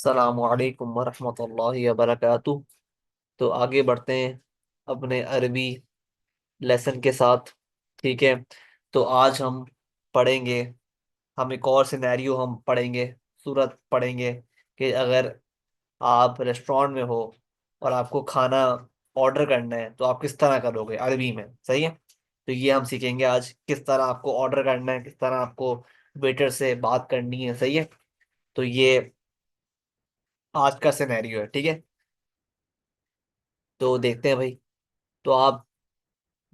अस्सलामुअलैकुम वरहमतुल्लाहि वबरकातुह। तो आगे बढ़ते हैं अपने अरबी लेसन के साथ। ठीक है। तो आज हम पढ़ेंगे, हम एक और सिनेरियो हम पढ़ेंगे, सूरत पढ़ेंगे कि अगर आप रेस्टोरेंट में हो और आपको खाना ऑर्डर करना है तो आप किस तरह करोगे अरबी में। सही है। तो ये हम सीखेंगे आज, किस तरह आपको ऑर्डर करना है, किस तरह आपको वेटर से बात करनी है। सही है। तो ये आज का सिनेरियो है। ठीक है। तो देखते हैं भाई। तो आप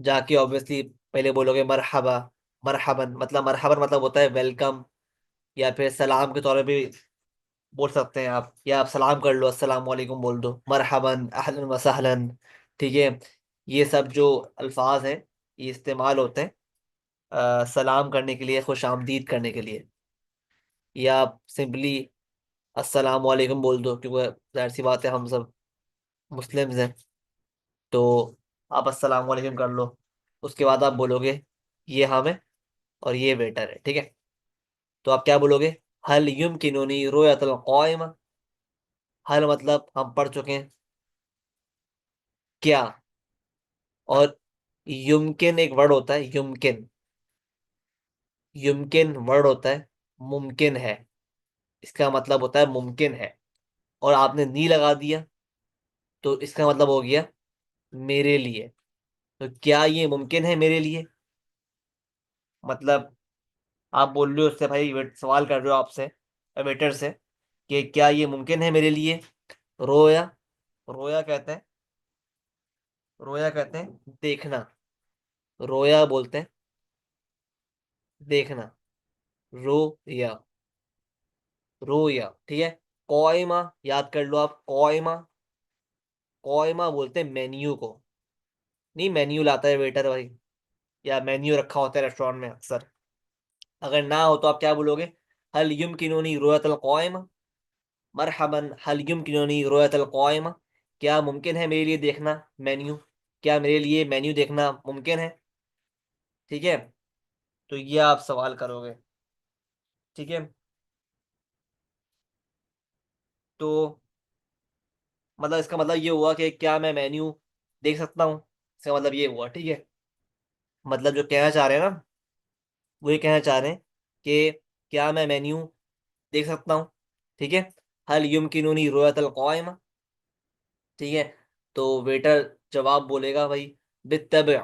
जाके ऑब्वियसली पहले बोलोगे मरहबा। मरहबन मतलब होता है वेलकम, या फिर सलाम के तौर पे भी बोल सकते हैं आप, या आप सलाम कर लो, अस्सलाम वालेकुम बोल दो, मरहबन अहलन व सहलन। ठीक है। ये सब जो अल्फाज हैं ये इस्तेमाल होते हैं सलाम करने के लिए, खुश आमदीद करने के लिए। या आप सिंपली अस्सलाम वालेकुम बोल दो, क्योंकि जाहिर सी बात है हम सब मुस्लिम्स हैं। तो आप अस्सलाम वालेकुम कर लो। उसके बाद आप बोलोगे ये हम है और ये वेटर है। ठीक है। तो आप क्या बोलोगे? हल युमकिनुनी रुयतल क़ाइमा। हल मतलब हम पढ़ चुके हैं, क्या। और युमकिन एक वर्ड होता है, युमकिन। युमकिन वर्ड होता है मुमकिन है, इसका मतलब होता है मुमकिन है। और आपने नी लगा दिया तो इसका मतलब हो गया मेरे लिए। तो क्या ये मुमकिन है मेरे लिए? मतलब आप बोल रहे हो उससे, भाई सवाल कर रहे हो आपसे, वेटर से, कि क्या ये मुमकिन है मेरे लिए। रोया, रोया कहते हैं, रोया कहते हैं देखना। रोया बोलते हैं देखना। रोया, रोया। ठीक है। कौइमा याद कर लो आप, कौइमा। कौइमा बोलते हैं मेन्यू को। नहीं, मेन्यू लाता है वेटर भाई, या मेन्यू रखा होता है रेस्टोरेंट में अक्सर। अगर ना हो तो आप क्या बोलोगे? हल युमकिनुनी रुयतल कौइमा। मरहबन हल युमकिनुनी रुयतल कौइमा। क्या मुमकिन है मेरे लिए देखना मेन्यू? क्या मेरे लिए मेन्यू देखना मुमकिन है? ठीक है। तो ये आप सवाल करोगे। ठीक है। तो मतलब इसका मतलब ये हुआ कि क्या मैं मेन्यू देख सकता हूँ, इसका मतलब ये हुआ। ठीक है। मतलब जो कहना चाह रहे हैं ना, वो ये कहना चाह रहे हैं कि क्या मैं मेन्यू देख सकता हूँ। ठीक है। हल युमकिनुनी रुयतल क़ाइमा। ठीक है। तो वेटर जवाब बोलेगा भाई बित्तबअ।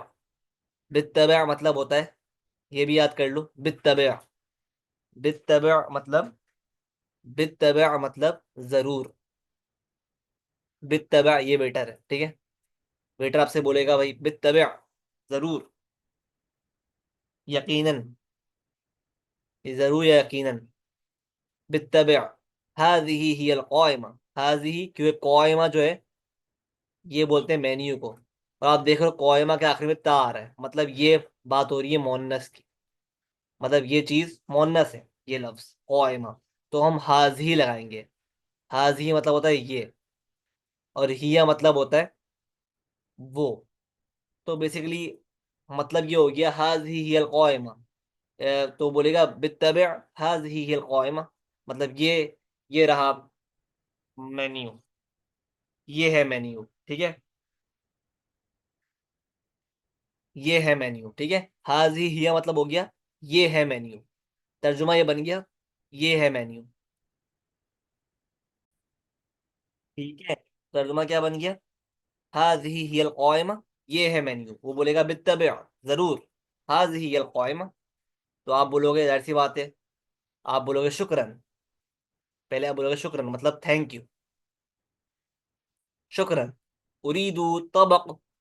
बित्तबअ मतलब होता है, ये भी याद कर लो, बित्तबअ। बित्तबअ मतलब, बित्तबअ मतलब जरूर। बित्तबअ ये वेटर है। ठीक है। वेटर आपसे बोलेगा भाई बित्तबअ, जरूर, यकीनन, ये जरूर या यकीनन। बित्तबअ हाज़िही हियल क़ाइमा। हाज़िही, क्योंकि क़ाइमा जो है ये बोलते हैं मेन्यू को। और आप देख रहे हो क़ाइमा के आखिर में ता आ रहा है, मतलब ये बात हो रही है मोन्नस की, मतलब ये चीज मोन्नस है, ये लफ्ज क़ाइमा। तो हम हाज़ी लगाएंगे। हाज़ी मतलब होता है ये, और हिया मतलब होता है वो। तो बेसिकली मतलब ये हो गया हाज़ी हियल क़ाइमा। तो बोलेगा बित्तबअ हाज़ी हियल क़ाइमा, मतलब ये रहा मेन्यू, ये है मेन्यू। ठीक है। ये है मेन्यू। ठीक है। हाजी हिया मतलब हो गया ये है मेन्यू। तर्जुमा ये बन गया ये है मेन्यू। ठीक है। तर्जुमा क्या बन गया? हाजी हियल क़ाइमा, ये है मेन्यू। वो बोलेगा बित्तबअ, जरूर, हाजी हियल क़ाइमा। तो आप बोलोगे, जाहिर सी बात है, आप बोलोगे शुक्रन। पहले आप बोलोगे शुक्रन मतलब थैंक यू, शुक्रन। उरीदु तबक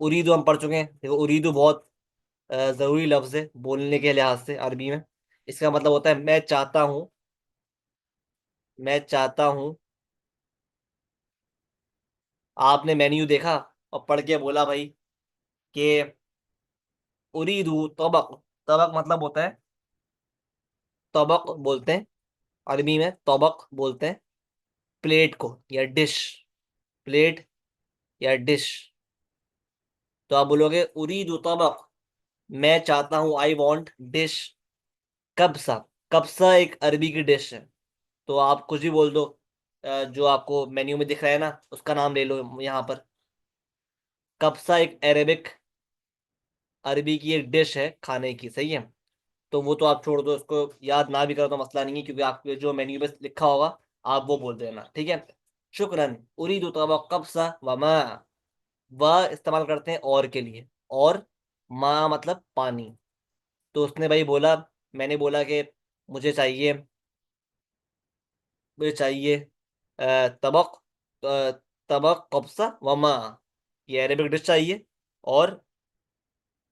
उरीदु हम पढ़ चुके हैं। देखो उरीदु बहुत जरूरी लफ्ज है बोलने के लिहाज से अरबी में। इसका मतलब होता है मैं चाहता हूँ, मैं चाहता हूँ। आपने मेन्यू देखा और पढ़ के बोला भाई कि उरीदु तबक। तबक मतलब होता है, तबक बोलते हैं अरबी में, तबक बोलते हैं प्लेट को या डिश, प्लेट या डिश। तो आप बोलोगे उरीदु तबक, मैं चाहता हूँ, आई वॉन्ट डिश कब्सा। कब्सा एक अरबी की डिश है। तो आप कुछ भी बोल दो, जो आपको मेन्यू में दिख रहा है ना उसका नाम ले लो यहाँ पर। कब्सा एक अरेबिक, अरबी की एक डिश है खाने की, सही है। तो वो तो आप छोड़ दो, उसको याद ना भी करो तो मसला नहीं है, क्योंकि आपके जो मेन्यू पे लिखा होगा आप वो बोल देना, ठीक है। शुक्रन, उरीदु तबक कब्सा व मा। व इस्तेमाल करते हैं और के लिए, और मा मतलब पानी। तो उसने भाई बोला, मैंने बोला कि मुझे चाहिए, मुझे चाहिए तबक, तबक कब्सा व मा, ये अरेबिक डिश चाहिए और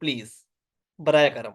प्लीज, बराए करम।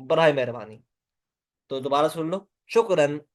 बराए मेहरबानी। तो दोबारा सुन लो, शुक्रन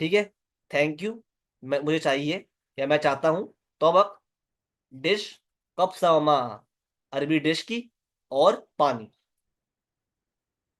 ठीक है। थैंक यू, मैं मुझे चाहिए या मैं चाहता हूँ तबक डिश, कब्सा व मा अरबी डिश की, और पानी,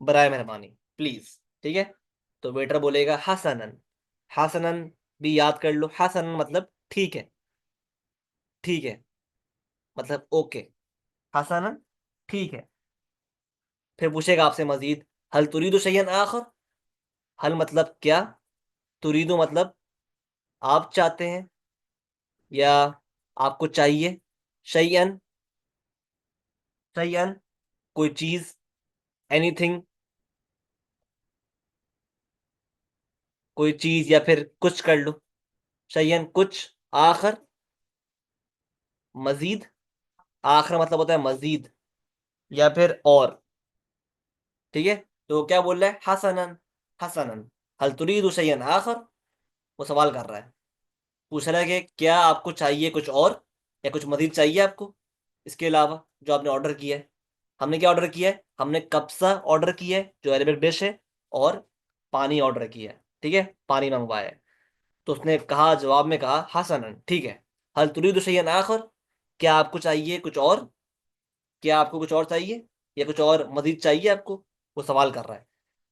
बराए मेहरबानी, प्लीज, ठीक है। तो वेटर बोलेगा हसनन, हसनन भी याद कर लो, हसनन मतलब ठीक है, ठीक है मतलब ओके, हसनन ठीक है। फिर पूछेगा आपसे मजीद, हल तुरीदु शैयन आखर, हल मतलब क्या, तुरीदु मतलब आप चाहते हैं या आपको चाहिए, शैयन, शैयन कोई चीज, एनीथिंग कोई चीज, या फिर कुछ कर लो, शैयन कुछ, आखर मजीद, आखर मतलब होता है मजीद या फिर और, ठीक है। तो क्या बोल रहा है, हसनन, हसनन, हल तुरीदु शैयन आखर, वो सवाल कर रहा है, पूछ रहा है कि क्या आपको चाहिए कुछ और, या कुछ मजीद चाहिए आपको इसके अलावा जो आपने ऑर्डर किया है। हमने क्या ऑर्डर किया है, हमने कब्सा ऑर्डर किया है जो अरेबिक डिश है, और पानी ऑर्डर किया है, ठीक है, पानी मंगवाया है। तो उसने कहा, जवाब में कहा हसनन ठीक है, हल तुरीदु शैयन आखर, क्या आपको चाहिए कुछ और, क्या आपको कुछ और चाहिए या कुछ और मजीद चाहिए आपको, वो सवाल कर रहा है।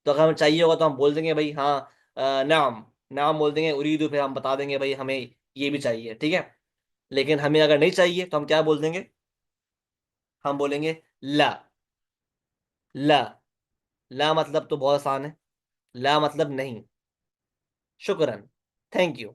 तो अगर हमें चाहिए होगा तो हम बोल देंगे भाई हाँ, नाम, नाम बोल देंगे, उरीदु, फिर हम बता देंगे भाई हमें ये भी चाहिए, ठीक है। लेकिन हमें अगर नहीं चाहिए तो हम क्या बोल देंगे, हम बोलेंगे ला, ला, ला मतलब तो बहुत आसान है, ला मतलब नहीं, शुक्रन, थैंक यू,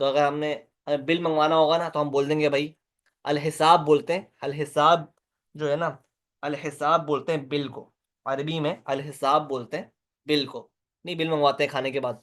तो अगर हमने बिल मंगवाना होगा ना तो हम बोल देंगे भाई, अल हिसाब बोलते हैं, अल हिसाब जो है ना, अल हिसाब बोलते हैं बिल को, अरबी में अल हिसाब बोलते हैं बिल को, नहीं बिल मंगवाते हैं खाने के बाद।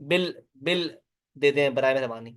बिल, बिल दे दें बराए मेहरबानी,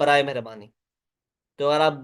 बराए मेहरबानी। तो अगर आप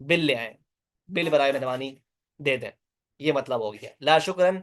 बिल ले आए, बिल बराए मेहरबानी दे दें, ये मतलब हो गया ला शुक्रन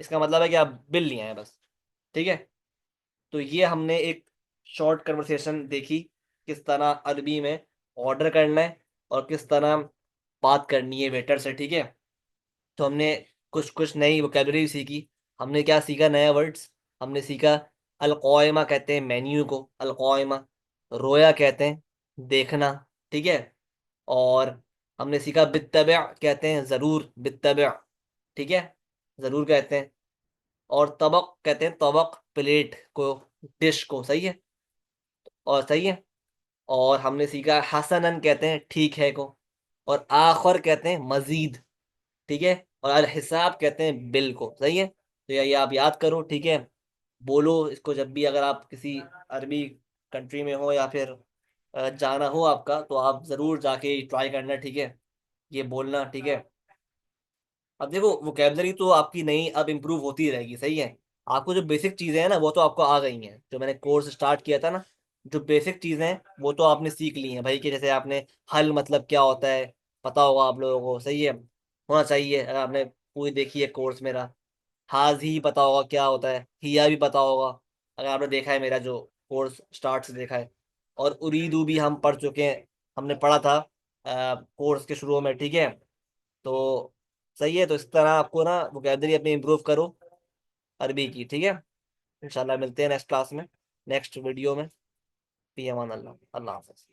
इसका मतलब है कि आप बिल ले आए बस, ठीक है। तो ये हमने एक शॉर्ट कन्वर्सेशन देखी, किस तरह अरबी में ऑर्डर करना है और किस तरह बात करनी है वेटर से, ठीक है। तो हमने कुछ कुछ नई वोकेबलरी सीखी। हमने क्या सीखा, नया वर्ड्स हमने सीखा, अलक़ौइमा कहते हैं मेन्यू को, अलक़ौइमा, रोया कहते हैं देखना, ठीक है। और हमने सीखा बित्तबा कहते हैं ज़रूर, बित्तबा, ठीक है, ज़रूर कहते हैं। और तबक कहते हैं, तबक प्लेट को, डिश को, सही है, और सही है। और हमने सीखा हसनन कहते हैं ठीक है को, और आखर कहते हैं मजीद, ठीक है। और अल हिसाब कहते हैं बिल को, सही है। तो ये आप याद करो, ठीक है। बोलो इसको जब भी अगर आप किसी अरबी कंट्री में हो या फिर जाना हो आपका, तो आप ज़रूर जाके ट्राई करना, ठीक है, ये बोलना, ठीक है। अब देखो वोकेबलरी तो आपकी नई अब इम्प्रूव होती रहेगी, सही है। आपको जो बेसिक चीज़ें हैं ना वो तो आपको आ गई हैं, जो मैंने कोर्स स्टार्ट किया था ना, जो बेसिक चीज़ें हैं वो तो आपने सीख ली हैं भाई, कि जैसे आपने हल मतलब क्या होता है पता होगा आप लोगों को, सही है, होना चाहिए अगर आपने पूरी देखी है कोर्स मेरा। हाजी पता होगा क्या होता है, हिया भी पता होगा अगर आपने देखा है मेरा जो कोर्स स्टार्ट से देखा है। और उरीदू भी हम पढ़ चुके हैं, हमने पढ़ा था कोर्स के शुरू में, ठीक है। तो सही है, तो इस तरह आपको ना वोकेबलरी अपनी इम्प्रूव करो अरबी की, ठीक है। इंशाल्लाह मिलते हैं नेक्स्ट क्लास में, नेक्स्ट वीडियो में। फी अमान अल्लाह, अल्लाह हाफ़िज़।